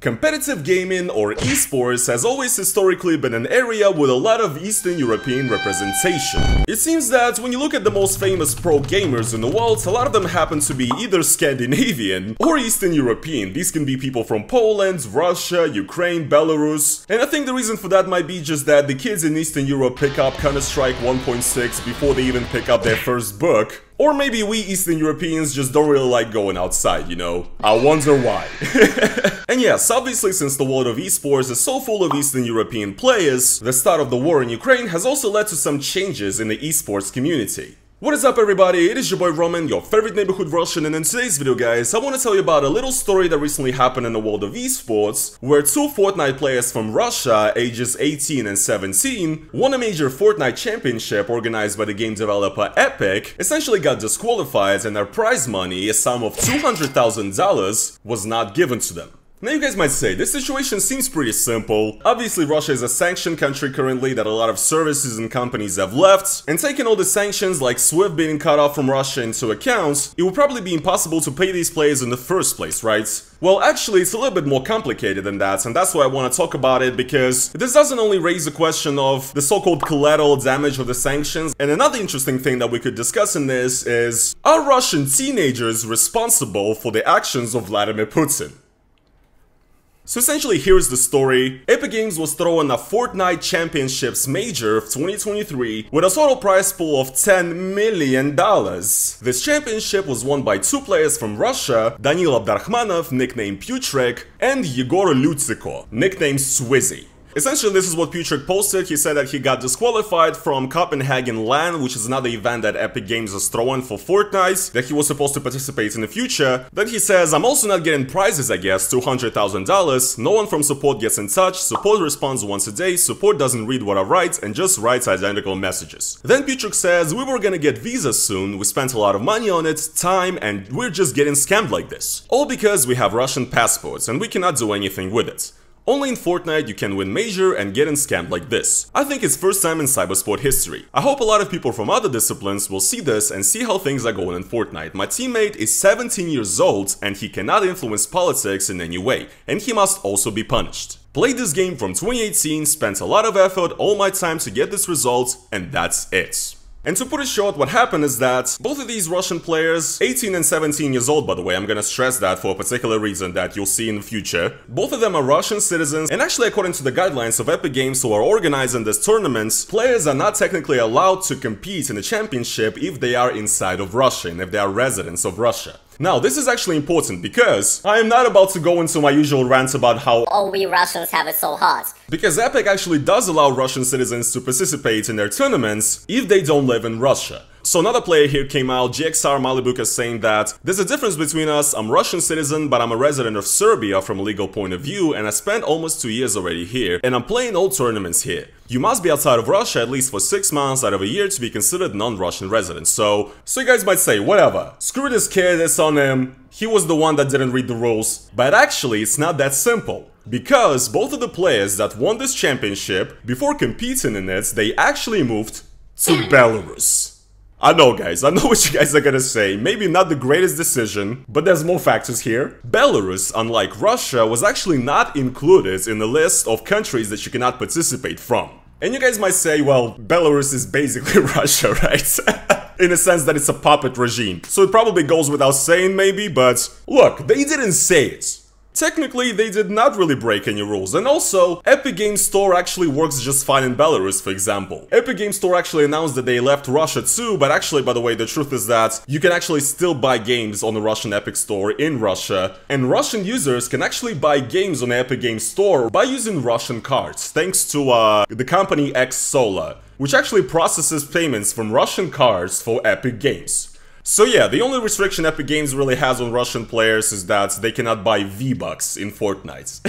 Competitive gaming, or esports, has always historically been an area with a lot of Eastern European representation. It seems that when you look at the most famous pro gamers in the world, a lot of them happen to be either Scandinavian or Eastern European. These can be people from Poland, Russia, Ukraine, Belarus, and I think the reason for that might be just that the kids in Eastern Europe pick up Counter-Strike 1.6 before they even pick up their first book. Or maybe we Eastern Europeans just don't really like going outside, you know? I wonder why. And yes, obviously since the world of esports is so full of Eastern European players, the start of the war in Ukraine has also led to some changes in the esports community. What is up everybody, it is your boy Roman, your favorite neighborhood Russian, and in today's video guys, I want to tell you about a little story that recently happened in the world of esports, where two Fortnite players from Russia, ages 18 and 17, won a major Fortnite championship organized by the game developer Epic, essentially got disqualified and their prize money, a sum of $200,000, was not given to them. Now you guys might say, this situation seems pretty simple. Obviously Russia is a sanctioned country currently that a lot of services and companies have left, and taking all the sanctions like SWIFT being cut off from Russia into account, it would probably be impossible to pay these players in the first place, right? Well, actually, it's a little bit more complicated than that, and that's why I want to talk about it, because this doesn't only raise the question of the so-called collateral damage of the sanctions, and another interesting thing that we could discuss in this is, are Russian teenagers responsible for the actions of Vladimir Putin? So essentially, here's the story. Epic Games was throwing a Fortnite Championships Major of 2023 with a total prize pool of $10 million. This championship was won by two players from Russia, Danil Abdrakhmanov, nicknamed Putrek, and Yegor Lutsiko, nicknamed Swizzy. Essentially, this is what Putrek posted. He said that he got disqualified from Copenhagen LAN, which is another event that Epic Games is throwing for Fortnite, that he was supposed to participate in the future. Then he says, I'm also not getting prizes, I guess, $200,000. No one from support gets in touch, support responds once a day, support doesn't read what I write, and just writes identical messages. Then Putrek says, we were gonna get visas soon, we spent a lot of money on it, time, and we're just getting scammed like this. All because we have Russian passports, and we cannot do anything with it. Only in Fortnite you can win major and get scammed like this. I think it's first time in cybersport history. I hope a lot of people from other disciplines will see this and see how things are going in Fortnite. My teammate is 17 years old and he cannot influence politics in any way, and he must also be punished. Played this game from 2018, spent a lot of effort, all my time to get this result, and that's it. And to put it short, what happened is that both of these Russian players, 18 and 17 years old by the way, I'm gonna stress that for a particular reason that you'll see in the future, both of them are Russian citizens, and actually according to the guidelines of Epic Games who are organizing this tournament, players are not technically allowed to compete in the championship if they are inside of Russia and if they are residents of Russia. Now, this is actually important because I am not about to go into my usual rant about how we Russians have it so hard. Because Epic actually does allow Russian citizens to participate in their tournaments if they don't live in Russia. So another player here came out, GXR Malibuka, saying that there's a difference between us, I'm Russian citizen but I'm a resident of Serbia from a legal point of view and I spent almost 2 years already here and I'm playing all tournaments here. You must be outside of Russia at least for 6 months out of a year to be considered non-Russian resident. So you guys might say, whatever, screw this kid, it's on him, he was the one that didn't read the rules. But actually it's not that simple. Because both of the players that won this championship, before competing in it, they actually moved to Belarus. I know guys, I know what you guys are gonna say, maybe not the greatest decision, but there's more factors here. Belarus, unlike Russia, was actually not included in the list of countries that you cannot participate from. And you guys might say, well, Belarus is basically Russia, right? In a sense that it's a puppet regime. So it probably goes without saying maybe, but look, they didn't say it. Technically, they did not really break any rules, and also, Epic Games Store actually works just fine in Belarus, for example. Epic Games Store actually announced that they left Russia too, but actually, by the way, the truth is that you can actually still buy games on the Russian Epic Store in Russia, and Russian users can actually buy games on the Epic Games Store by using Russian cards, thanks to the company Xsolla, which actually processes payments from Russian cards for Epic Games. So yeah, the only restriction Epic Games really has on Russian players is that they cannot buy V-Bucks in Fortnite.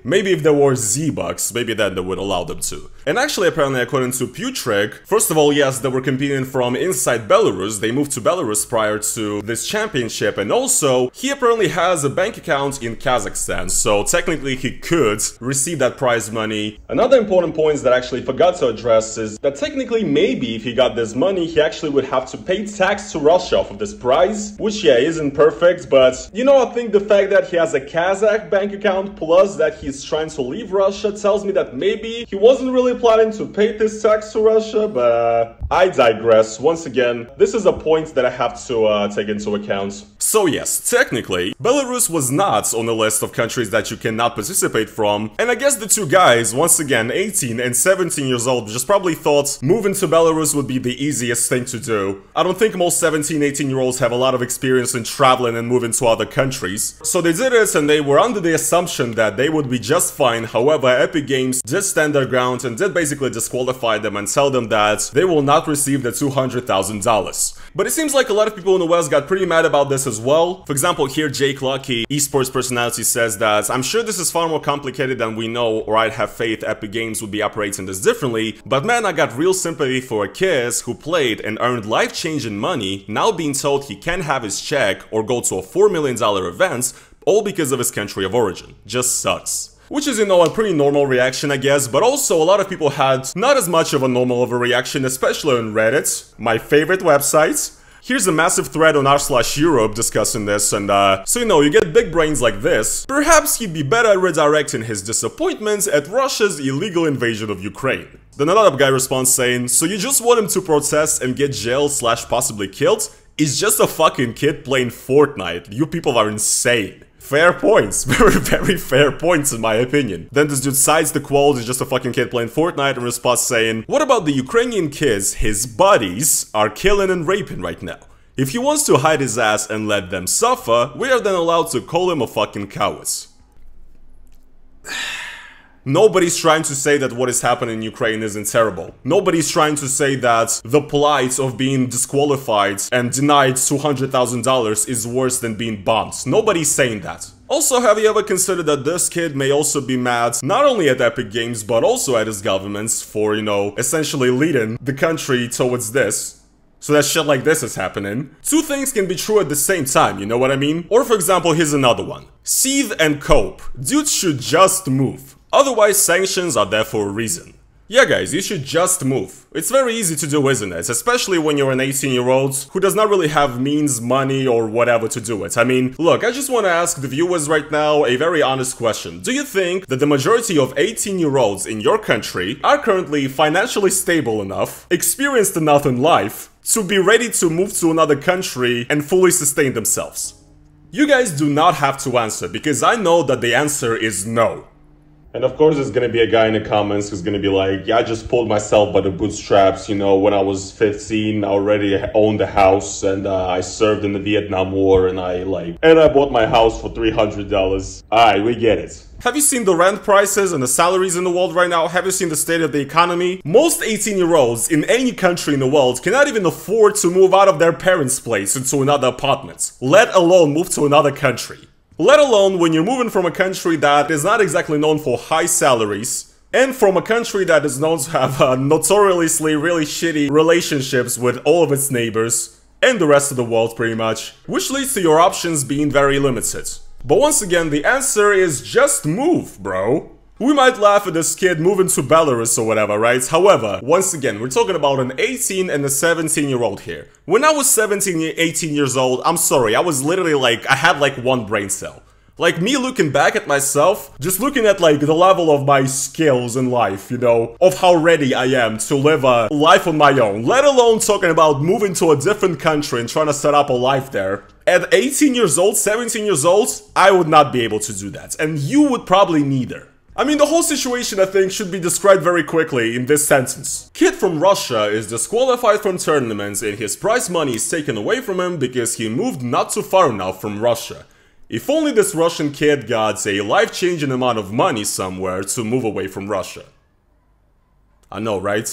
Maybe if there were Z-Bucks, maybe then they would allow them to. And actually, apparently, according to Putrek, first of all, yes, they were competing from inside Belarus, they moved to Belarus prior to this championship, and also, he apparently has a bank account in Kazakhstan, so technically he could receive that prize money. Another important point that I actually forgot to address is that technically, maybe if he got this money, he actually would have to pay tax to Russia off of this prize, which yeah, isn't perfect, but you know, I think the fact that he has a Kazakh bank account plus that he's trying to leave Russia tells me that maybe he wasn't really planning to pay this tax to Russia, but I digress. Once again, this is a point that I have to take into account. So yes, technically, Belarus was not on the list of countries that you cannot participate from, and I guess the two guys, once again 18 and 17 years old, just probably thought moving to Belarus would be the easiest thing to do. I don't think most 17-18-year-olds have a lot of experience in traveling and moving to other countries. So they did it and they were under the assumption that they would be just fine. However, Epic Games did stand their ground and did basically disqualify them and tell them that they will not receive the $200,000. But it seems like a lot of people in the West got pretty mad about this as well. For example, here Jake Lucky, esports personality, says that I'm sure this is far more complicated than we know, or I'd have faith Epic Games would be operating this differently, but man, I got real sympathy for a kid who played and earned life-changing money, now being told he can't have his check or go to a $4 million event, all because of his country of origin. Just sucks. Which is, you know, a pretty normal reaction, I guess, but also a lot of people had not as much of a normal of a reaction, especially on Reddit, my favorite website. Here's a massive thread on r/Europe discussing this, and so you know, you get big brains like this. Perhaps he'd be better at redirecting his disappointments at Russia's illegal invasion of Ukraine. Then another guy responds saying, so you just want him to protest and get jailed/possibly killed? He's just a fucking kid playing Fortnite. You people are insane. Fair points. Very fair points in my opinion. Then this dude cites the quote, is just a fucking kid playing Fortnite, in response saying, what about the Ukrainian kids his buddies are killing and raping right now? If he wants to hide his ass and let them suffer, we are then allowed to call him a fucking coward. Nobody's trying to say that what is happening in Ukraine isn't terrible. Nobody's trying to say that the plight of being disqualified and denied $200,000 is worse than being bombed. Nobody's saying that. Also, have you ever considered that this kid may also be mad not only at Epic Games but also at his governments for, you know, essentially leading the country towards this? So that shit like this is happening. Two things can be true at the same time, you know what I mean? Or for example, here's another one. Seethe and cope. Dudes should just move. Otherwise, sanctions are there for a reason. Yeah guys, you should just move. It's very easy to do, isn't it? Especially when you're an 18-year-old who does not really have means, money, or whatever to do it. I mean, look, I just want to ask the viewers right now a very honest question. Do you think that the majority of 18-year-olds in your country are currently financially stable enough, experienced enough in life, to be ready to move to another country and fully sustain themselves? You guys do not have to answer, because I know that the answer is no. And of course there's gonna be a guy in the comments who's gonna be like, yeah, I just pulled myself by the bootstraps, you know, when I was 15, I already owned a house, and I served in the Vietnam War, and I bought my house for $300. Alright, we get it. Have you seen the rent prices and the salaries in the world right now? Have you seen the state of the economy? Most 18-year-olds in any country in the world cannot even afford to move out of their parents' place into another apartment, let alone move to another country. Let alone when you're moving from a country that is not exactly known for high salaries, and from a country that is known to have notoriously really shitty relationships with all of its neighbors, and the rest of the world pretty much, which leads to your options being very limited. But once again, the answer is just move, bro. We might laugh at this kid moving to Belarus or whatever, right? However, once again, we're talking about an 18 and a 17-year-old here. When I was 17, 18 years old, I'm sorry, I was literally like, I had like one brain cell. Like, me looking back at myself, just looking at like the level of my skills in life, you know, of how ready I am to live a life on my own, let alone talking about moving to a different country and trying to set up a life there. At 18 years old, 17 years old, I would not be able to do that, and you would probably neither. I mean, the whole situation, I think, should be described very quickly in this sentence. Kid from Russia is disqualified from tournaments and his prize money is taken away from him because he moved not too far enough from Russia. If only this Russian kid got a life-changing amount of money somewhere to move away from Russia. I know, right?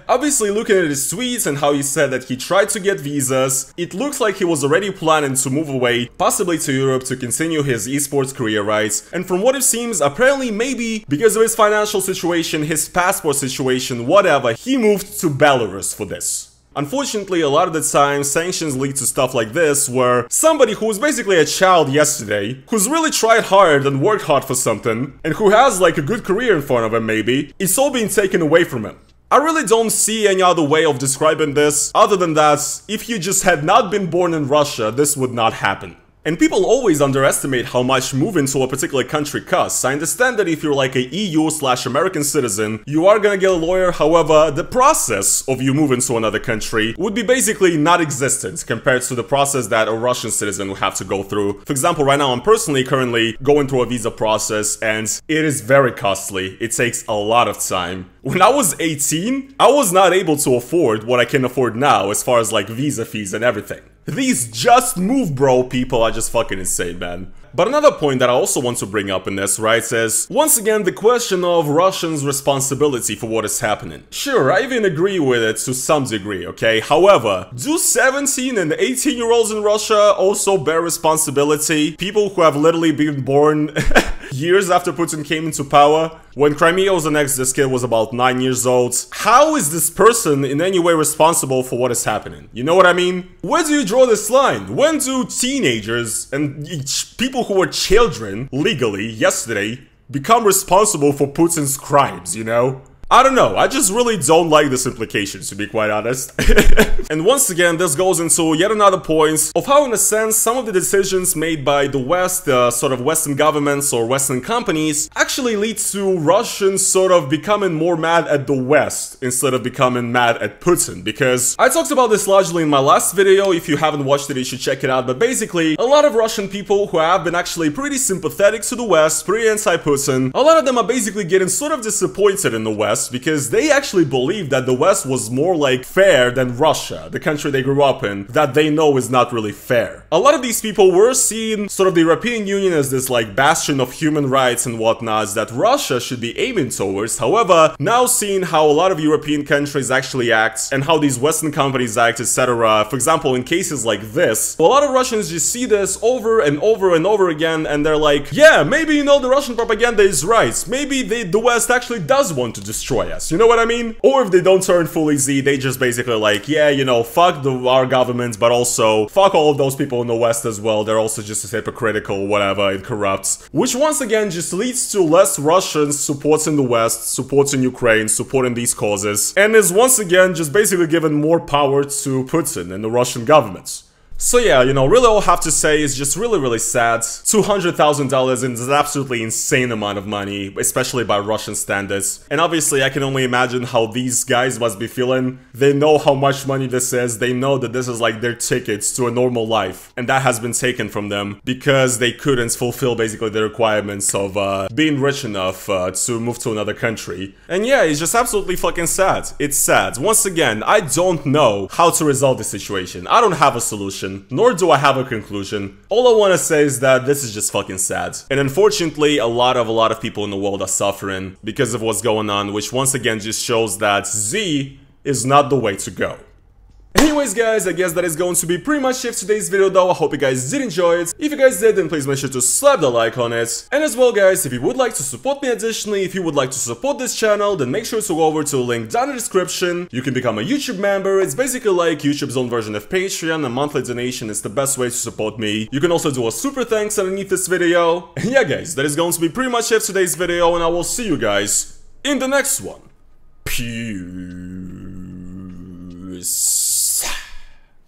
Obviously, looking at his tweets and how he said that he tried to get visas, it looks like he was already planning to move away, possibly to Europe, to continue his esports career, right? And from what it seems, apparently maybe because of his financial situation, his passport situation, whatever, he moved to Belarus for this. Unfortunately, a lot of the time, sanctions lead to stuff like this, where somebody who was basically a child yesterday, who's really tried hard and worked hard for something, and who has like a good career in front of him maybe, it's all being taken away from him. I really don't see any other way of describing this other than that if you just had not been born in Russia, this would not happen. And people always underestimate how much moving to a particular country costs. I understand that if you're like a EU/American citizen, you are gonna get a lawyer, however, the process of you moving to another country would be basically not existent compared to the process that a Russian citizen would have to go through. For example, right now I'm personally currently going through a visa process and it is very costly. It takes a lot of time. When I was 18, I was not able to afford what I can afford now as far as like visa fees and everything. These just move bro people are just fucking insane, man. But another point that I also want to bring up in this, right, says, once again, the question of Russians' responsibility for what is happening. Sure, I even agree with it to some degree, okay? However, do 17 and 18-year-olds in Russia also bear responsibility? People who have literally been born years after Putin came into power? When Crimea was annexed, this kid was about 9 years old. How is this person in any way responsible for what is happening? You know what I mean? Where do you draw this line? When do teenagers and people who were children legally yesterday become responsible for Putin's crimes, you know? I don't know, I just really don't like this implication, to be quite honest. And once again, this goes into yet another point of how, in a sense, some of the decisions made by the West, sort of Western governments or Western companies, actually lead to Russians sort of becoming more mad at the West instead of becoming mad at Putin. Because I talked about this largely in my last video. If you haven't watched it, you should check it out. But basically, a lot of Russian people who have been actually pretty sympathetic to the West, pretty anti-Putin, a lot of them are basically getting sort of disappointed in the West because they actually believe that the West was more like fair than Russia, the country they grew up in, that they know is not really fair. A lot of these people were seeing sort of the European Union as this like bastion of human rights and whatnots that Russia should be aiming towards. However, now seeing how a lot of European countries actually act and how these Western companies act, etc. For example, in cases like this, a lot of Russians just see this over and over and over again and they're like, yeah, maybe, you know, the Russian propaganda is right. Maybe the West actually does want to destroy us, you know what I mean? Or if they don't turn fully Z, they just basically like, yeah, you know, fuck our government, but also fuck all of those people in the West as well. They're also just as hypocritical, whatever, and corrupt. Which once again just leads to less Russians supporting the West, supporting Ukraine, supporting these causes, and is once again just basically giving more power to Putin and the Russian government. So yeah, you know, really all I have to say is just really sad. $200,000 is an absolutely insane amount of money, especially by Russian standards. And obviously I can only imagine how these guys must be feeling. They know how much money this is, they know that this is like their tickets to a normal life. And that has been taken from them because they couldn't fulfill basically the requirements of being rich enough to move to another country. And yeah, it's just absolutely fucking sad. It's sad. Once again, I don't know how to resolve the situation. I don't have a solution. Nor do I have a conclusion. All I want to say is that this is just fucking sad. And unfortunately, a lot of people in the world are suffering because of what's going on, which once again just shows that Z is not the way to go. Anyways guys, I guess that is going to be pretty much it for today's video though. I hope you guys did enjoy it. If you guys did, then please make sure to slap the like on it. And as well guys, if you would like to support me additionally, if you would like to support this channel, then make sure to go over to the link down in the description. You can become a YouTube member. It's basically like YouTube's own version of Patreon. A monthly donation is the best way to support me. You can also do a super thanks underneath this video. And yeah guys, that is going to be pretty much it for today's video, and I will see you guys in the next one. Peace.